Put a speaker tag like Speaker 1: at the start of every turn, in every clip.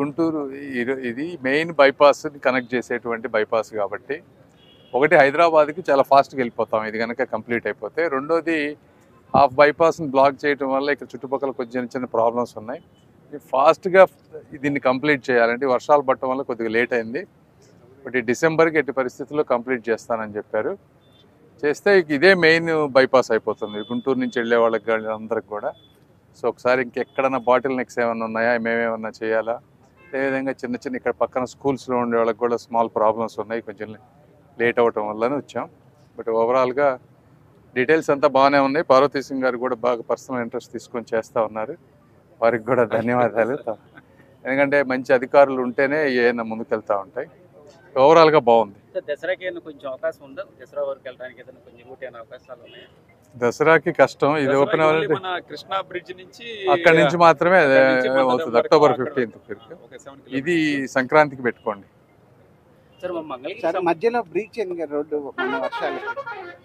Speaker 1: గుంటూరు ఇది main బైపాస్ని connect చేసేటువంటి bypass కాబట్టి ఒకటి హైదరాబాద్కి చాలా ఫాస్ట్గా వెళ్ళిపోతాం ఇది కనుక కంప్లీట్ అయిపోతే. రెండోది హాఫ్ బైపాస్ని బ్లాక్ చేయడం వల్ల ఇక్కడ చుట్టుపక్కల కొంచెం చిన్న చిన్న ప్రాబ్లమ్స్ ఉన్నాయి. ఫాస్ట్గా దీన్ని కంప్లీట్ చేయాలంటే వర్షాలు పడటం వల్ల కొద్దిగా లేట్ అయింది. బట్ ఈ డిసెంబర్కి ఎట్టి పరిస్థితుల్లో కంప్లీట్ చేస్తానని చెప్పారు. చేస్తే ఇదే మెయిన్ బైపాస్ అయిపోతుంది గుంటూరు నుంచి వెళ్ళే వాళ్ళకి కానీ అందరికి కూడా. సో ఒకసారి ఇంకెక్కడన్నా బాటిల్ నెక్స్ ఏమైనా ఉన్నాయా, మేమేమన్నా చేయాలా, అదేవిధంగా చిన్న చిన్న ఇక్కడ పక్కన స్కూల్స్లో ఉండే వాళ్ళకి కూడా స్మాల్ ప్రాబ్లమ్స్ ఉన్నాయి, కొంచెం లేట్ అవ్వటం వల్లనే వచ్చాం. బట్ ఓవరాల్గా డీటెయిల్స్ అంతా బాగానే ఉన్నాయి. పార్వతీ సింగ్ గారు కూడా బాగా పర్సనల్ ఇంట్రెస్ట్ తీసుకొని చేస్తూ ఉన్నారు. వారికి కూడా ధన్యవాదాలు. ఎందుకంటే మంచి అధికారులు ఉంటేనే ఏమైనా ముందుకెళ్తూ ఉంటాయి. ఓవరాల్గా బాగుంది.
Speaker 2: దసరాకి కొంచెం అవకాశం ఉందా? దసరా వరకు వెళ్ళడానికి ఏదైనా కొంచెం రూట్ అయిన అవకాశాలు ఉన్నాయి?
Speaker 1: దసరాకి కష్టం. ఇది ఓపెన్ అవ్వాలంటే
Speaker 3: కృష్ణా బ్రిడ్జ్ నుంచి
Speaker 1: అక్కడి నుంచి మాత్రమే అవుతుంది. October 15th. ఇది సంక్రాంతికి పెట్టుకోండి.
Speaker 4: సార్ మధ్యలో బ్రిడ్జ్ అయింది రోడ్డు మన వర్షాలు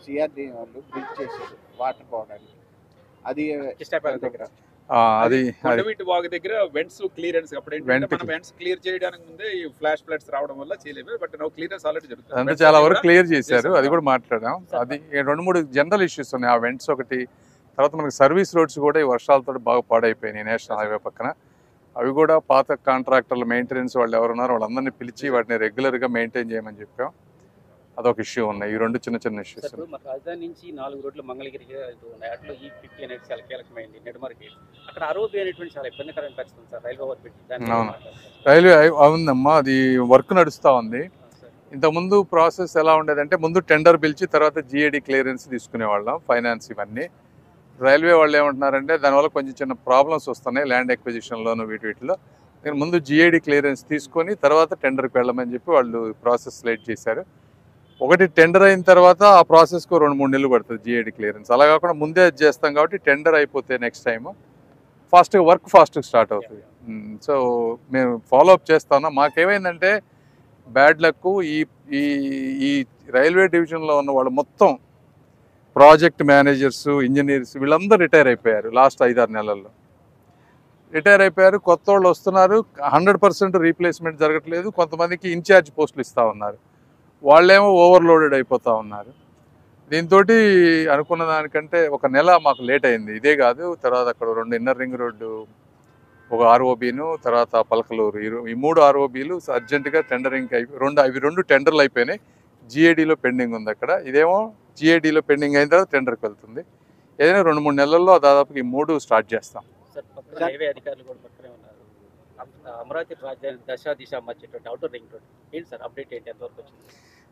Speaker 4: సిఆర్డీ వాళ్ళు బ్రిడ్జ్ చేశారు వాటర్ పోవడానికి. అది
Speaker 2: దగ్గర
Speaker 1: అది
Speaker 3: వాగు దగ్గర వెంట్స్ క్లియరెన్స్ అప్పుడు ఏంటంటే మనం వెంట్స్ క్లియర్ చేయడానికి ముందే ఈ ఫ్లాష్ ఫ్లడ్స్ రావడం వల్ల చేయలేము. బట్ నో క్లియరెన్స్ ఆల్రెడీ జరుగుతుంది.
Speaker 1: అంటే చాలా వరకు క్లియర్ చేశారు. అది కూడా మాట్లాడాం. అది 2-3 జనరల్ ఇష్యూస్ ఉన్నాయి. ఆ వెంట్స్ ఒకటి, తర్వాత మనకి సర్వీస్ రోడ్స్ కూడా ఈ వర్షాలతో బాగా పాడైపోయినాయి నేషనల్ హైవే పక్కన. అవి కూడా పాత కాంట్రాక్టర్ల మెయింటెనెన్స్ వాళ్ళు ఎవరున్నారో వాళ్ళందరినీ పిలిచి వాటిని రెగ్యులర్గా మెయింటైన్ చేయమని చెప్పాం. అదొక ఇష్యూ ఉన్నాయి. ఈ 2 చిన్న చిన్న ఇష్యూస్.
Speaker 2: రాజధాని నుంచి 4 రోడ్లు మంగళగిరికి ఉన్నాయి. అట్లా ఈ 50 అనేది చాలా కీలకమైంది. నెడమరికి అక్కడ అరోబి అనేటువంటి చాలా ఇబ్బందికరమైన పరిస్థితి సార్. రైల్వే ఓవర్ పెట్టి
Speaker 1: రైల్వే అవుందమ్మా, అది వర్క్ నడుస్తూ ఉంది. ఇంతకుముందు ప్రాసెస్ ఎలా ఉండేదంటే ముందు టెండర్ పిలిచి తర్వాత జిఏడి క్లియరెన్స్ తీసుకునేవాళ్ళం, ఫైనాన్స్ ఇవన్నీ. రైల్వే వాళ్ళు ఏమంటున్నారంటే దానివల్ల కొంచెం చిన్న ప్రాబ్లమ్స్ వస్తున్నాయి ల్యాండ్ ఎక్విజిషన్లోను వీటిలో. ముందు జిఏడి క్లియరెన్స్ తీసుకొని తర్వాత టెండర్కి వెళ్ళమని చెప్పి వాళ్ళు ప్రాసెస్ లేట్ చేశారు. ఒకటి టెండర్ అయిన తర్వాత ఆ ప్రాసెస్కు 2-3 నెలలు పడుతుంది జిఏడి క్లియరెన్స్. అలా కాకుండా ముందే చేస్తాం కాబట్టి టెండర్ అయిపోతే నెక్స్ట్ టైం ఫాస్ట్గా వర్క్ ఫాస్ట్గా స్టార్ట్ అవుతుంది. సో మేము ఫాలోఅప్ చేస్తా ఉన్నాం. మాకేమైందంటే బ్యాడ్ లక్, ఈ రైల్వే డివిజన్లో ఉన్న వాళ్ళు మొత్తం ప్రాజెక్ట్ మేనేజర్స్, ఇంజనీర్స్ వీళ్ళందరూ రిటైర్ అయిపోయారు లాస్ట్ 5-6 నెలల్లో. రిటైర్ అయిపోయారు. కొత్త వాళ్ళు వస్తున్నారు. 100% రీప్లేస్మెంట్ జరగట్లేదు. కొంతమందికి ఇన్ఛార్జ్ పోస్టులు ఇస్తూ ఉన్నారు. వాళ్ళేమో ఓవర్లోడెడ్ అయిపోతూ ఉన్నారు. దీంతో అనుకున్న దానికంటే 1 నెల మాకు లేట్ అయింది. ఇదే కాదు, తర్వాత అక్కడ 2 ఇన్నర్ రింగ్ రోడ్డు, ఒక ఆర్ఓబీను, తర్వాత పలకలూరు, ఈ 3 ఆర్ఓబీలు అర్జెంటుగా టెండరింగ్కి అవి 2 టెండర్లు అయిపోయినాయి. జిఏడీలో పెండింగ్ ఉంది అక్కడ. ఇదేమో జిఏడీలో పెండింగ్ అయిన తర్వాత టెండర్కి వెళ్తుంది. ఏదైనా 2-3 నెలల్లో దాదాపు ఈ 3 స్టార్ట్ చేస్తాం.
Speaker 2: రైల్వే అధికారులు కూడా పక్కనే ఉన్నారు. అమరావతి రాజధాని దిశ మధ్యటువంటి అవుటర్ రింగ్ రోడ్ ఏంటి సార్ అప్డేట్ ఏంటి, ఎంతవరకు వచ్చింది?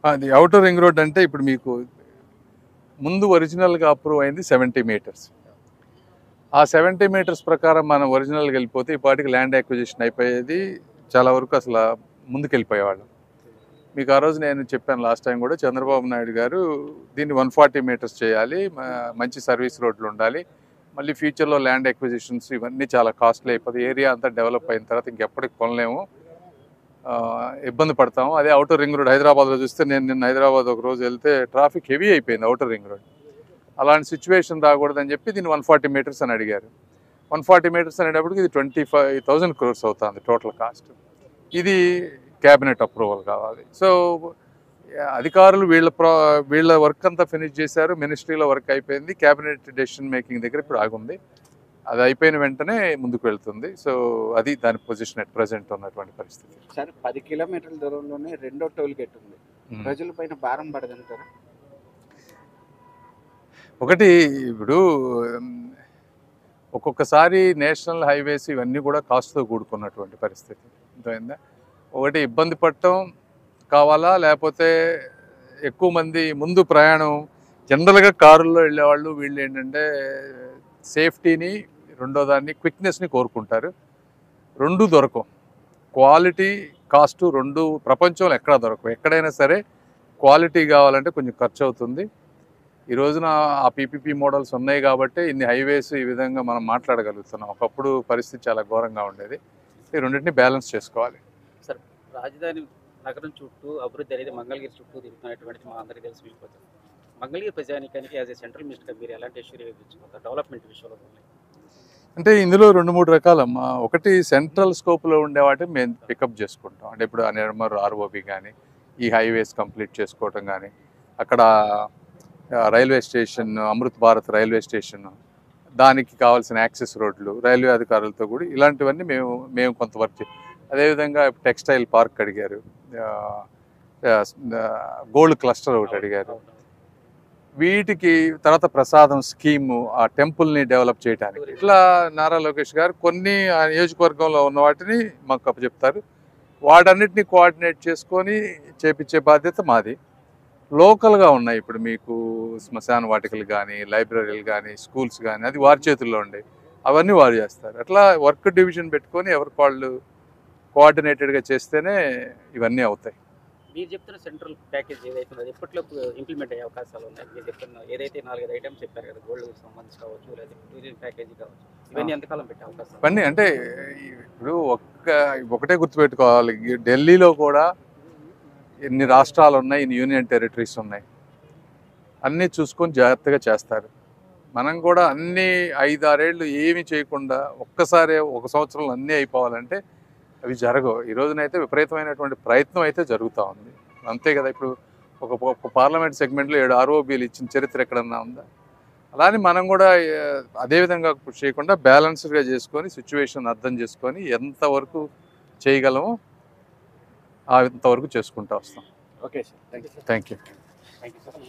Speaker 1: అది అవుటర్ రింగ్ రోడ్ అంటే ఇప్పుడు మీకు ముందు ఒరిజినల్గా అప్రూవ్ అయింది 70 మీటర్స్. ఆ 70 మీటర్స్ ప్రకారం మనం ఒరిజినల్గా వెళ్ళిపోతే ఈ పాటికి ల్యాండ్ అక్విజిషన్ అయిపోయేది. చాలా వరకు అసలు ముందుకు వెళ్ళిపోయేవాళ్ళం. మీకు ఆ రోజు నేను చెప్పాను లాస్ట్ టైం కూడా, చంద్రబాబు నాయుడు గారు దీన్ని 140 మీటర్స్ చేయాలి, మంచి సర్వీస్ రోడ్లు ఉండాలి, మళ్ళీ ఫ్యూచర్లో ల్యాండ్ అక్విజిషన్స్ ఇవన్నీ చాలా కాస్ట్లీ అయిపోతుంది, ఏరియా అంతా డెవలప్ అయిన తర్వాత ఇంకెప్పటికి కొనలేము, ఇబ్బంది పడతాము. అదే అవుటర్ రింగ్ రోడ్ హైదరాబాద్లో చూస్తే నిన్న హైదరాబాద్ ఒక రోజు వెళ్తే ట్రాఫిక్ హెవీ అయిపోయింది అవుటర్ రింగ్ రోడ్. అలాంటి సిచ్యువేషన్ రాకూడదని చెప్పి దీన్ని 140 మీటర్స్ అని అడిగారు. 140 మీటర్స్ అనేటప్పటికి ఇది 25,000 crores అవుతుంది టోటల్ కాస్ట్. ఇది క్యాబినెట్ అప్రూవల్ కావాలి. సో అధికారులు వీళ్ళ వర్క్ అంతా ఫినిష్ చేశారు. మినిస్ట్రీలో వర్క్ అయిపోయింది. క్యాబినెట్ డెసిషన్ మేకింగ్ దగ్గర ఇప్పుడు ఆగుంది. అది అయిపోయిన వెంటనే ముందుకు వెళ్తుంది. సో అది దాని పొజిషన్ అట్ ప్రెసెంట్ ఉన్నటువంటి పరిస్థితి.
Speaker 4: సార్ 10 కిలోమీటర్ల దూరంలోనే 2వ టోల్ గేట్ ఉంది. ప్రజల పైన భారం పడదంటారా?
Speaker 1: ఒకటి ఇప్పుడు ఒక్కొక్కసారి నేషనల్ హైవేస్ ఇవన్నీ కూడా కాస్ట్తో కూడుకున్నటువంటి పరిస్థితి అర్థమైందా. ఒకటి ఇబ్బంది పడటం కావాలా, లేకపోతే ఎక్కువ మంది ముందు ప్రయాణం జనరల్గా కారుల్లో వెళ్ళేవాళ్ళు వీళ్ళు ఏంటంటే సేఫ్టీని, రెండో దాన్ని క్విక్నెస్ని కోరుకుంటారు. 2 దొరకవు. క్వాలిటీ, కాస్ట్ 2 ప్రపంచంలో ఎక్కడా దొరకవు. ఎక్కడైనా సరే క్వాలిటీ కావాలంటే కొంచెం ఖర్చు అవుతుంది. ఈ రోజున ఆ పీపీపీ మోడల్స్ ఉన్నాయి కాబట్టి ఇన్ని హైవేస్ ఈ విధంగా మనం మాట్లాడగలుగుతున్నాం. ఒకప్పుడు పరిస్థితి చాలా ఘోరంగా ఉండేది. ఈ రెండింటిని బ్యాలెన్స్ చేసుకోవాలి.
Speaker 2: సార్ రాజధాని నగరం చుట్టూ అభివృద్ధి అనేది మంగళగిరి చుట్టూ తిరుగుతున్నటువంటిది మా అందరికీ తెలిసి వెళ్ళిపోతుంది. మంగళగిరి ప్రజానికానికి యాజ్ ఏ సెంట్రల్ మినిస్టర్గా మీరు ఎలాంటి ఇష్యూ తెచ్చుకుంటారు డెవలప్మెంట్ విషయంలో?
Speaker 1: అంటే ఇందులో 2-3 రకాలమ్మా. ఒకటి సెంట్రల్ స్కోప్లో ఉండే వాటిని మేము పికప్ చేసుకుంటాం. అంటే ఇప్పుడు నిర్మర్ ఆర్ఓబి కానీ, ఈ హైవేస్ కంప్లీట్ చేసుకోవటం కానీ, అక్కడ railway station, Amrit Bharat railway station, దానికి కావాల్సిన యాక్సెస్ రోడ్లు, రైల్వే అధికారులతో కూడా ఇలాంటివన్నీ మేము కొంత వర్క్. అదేవిధంగా టెక్స్టైల్ పార్క్ అడిగారు, గోల్డ్ క్లస్టర్ ఒకటి అడిగారు. వీటికి తర్వాత ప్రసాదం స్కీము, ఆ టెంపుల్ని డెవలప్ చేయడానికి ఇట్లా నారా లోకేష్ గారు కొన్ని ఆ నియోజకవర్గంలో ఉన్న వాటిని మాకు అప్పచెప్తారు. వాటన్నిటిని కోఆర్డినేట్ చేసుకొని చేపించే బాధ్యత మాది. లోకల్గా ఉన్నాయి ఇప్పుడు మీకు శ్మశాన వాటికలు కానీ, లైబ్రరీలు కానీ, స్కూల్స్ కానీ, అది వారి చేతుల్లో ఉండే, అవన్నీ వారు చేస్తారు. అట్లా వర్క్ డివిజన్ పెట్టుకొని ఎవరికి వాళ్ళు కోఆర్డినేటెడ్గా చేస్తేనే ఇవన్నీ అవుతాయి.
Speaker 2: మీరు చెప్తున్న సెంట్రల్ ప్యాకేజ్ ఏదైతే అది ఎప్పట్లో ఇంప్లిమెంట్ అయ్యే అవకాశాలు ఉన్నాయి? మీరు చెప్తున్న ఏదైతే 4-5 ఐటమ్స్ చెప్పారు కదా, గోల్డ్ సంబంధించి కావచ్చు, లేదా టూరిజం ప్యాకేజీ కావచ్చు, ఇవన్నీ ఎంతకాలం పెట్టే అవకాశం?
Speaker 1: ఇవన్నీ అంటే ఇప్పుడు ఒకటే గుర్తుపెట్టుకోవాలి, ఢిల్లీలో కూడా ఎన్ని రాష్ట్రాలు ఉన్నాయి, ఇన్ని యూనియన్ టెరిటరీస్ ఉన్నాయి, అన్నీ చూసుకొని జాగ్రత్తగా చేస్తారు. మనం కూడా అన్నీ 5-6 ఏళ్ళు ఏమీ చేయకుండా ఒక్కసారి ఒక సంవత్సరంలో అన్నీ అయిపోవాలంటే అవి జరగవు. ఈ రోజునైతే విపరీతమైనటువంటి ప్రయత్నం అయితే జరుగుతూ ఉంది, అంతే కదా. ఇప్పుడు ఒక పార్లమెంట్ సెగ్మెంట్లో 7 ఆర్ఓబీలు ఇచ్చిన చరిత్ర ఎక్కడన్నా ఉందా? అలానే మనం కూడా అదేవిధంగా చేయకుండా బ్యాలెన్స్డ్గా చేసుకొని, సిచ్యువేషన్ అర్థం చేసుకొని ఎంతవరకు చేయగలమో అంతవరకు చేసుకుంటూ వస్తాం.
Speaker 4: Okay sir, thank you.
Speaker 1: Thank you.
Speaker 2: Thank you sir.